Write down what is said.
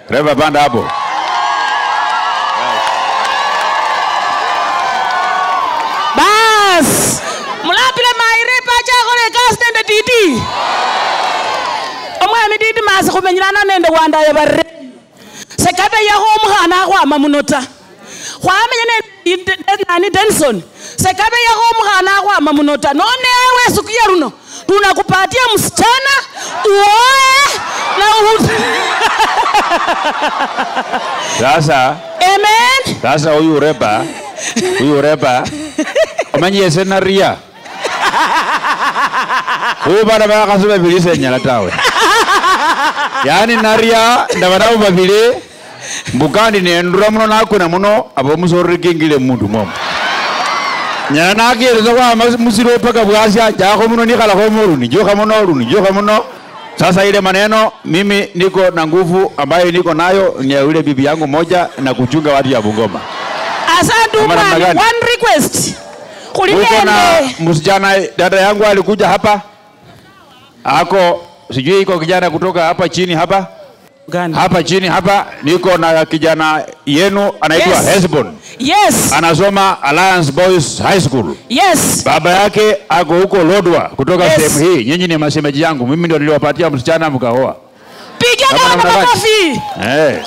Reva banda hapo. Bas. Mulapile maire pacha kole gas nende titi. Omwami titi masi kumenyana nende wanda ya barre. Sekabe ya omwana kwa mamunota. Kwa amenye nani Denson. Sekabe ya omwana kwa mamunota. None wewe siku ya runo. Tunakupatia msichana uoe na Sasa. Amen. Sasa huyu reba. Umenye senaria. Huyu bana baka kasube bilise nyala tawe. Yani naria ndabana ubabile mbukandi ne ndura muno nakuna muno abo musori kingile mundu mom. Nyana nakire kwa musiro paka bwasya jako muno nikala ko muruni joka muno. Sasa ile maneno mimi niko na nguvu ambayo niko nayo ni yule bibi yangu moja na kuchunga watu ya Bungoma. Asante bwana, one request. Kulingana msichana dada yangu alikuja hapa. Ako sijui iko kijana kutoka hapa chini hapa. Gani? Hapa chini hapa niko na kijana yenu anaitwa Hesbon. Yes. Anasoma Alliance Boys High School. Yes. Baba yake ako huko Lodwa kutoka sehemu hii. Nyinyi ni mashemeji yangu. Mimi ndio niliwapatia msichana mkaoa. Piga na makofi. Yes.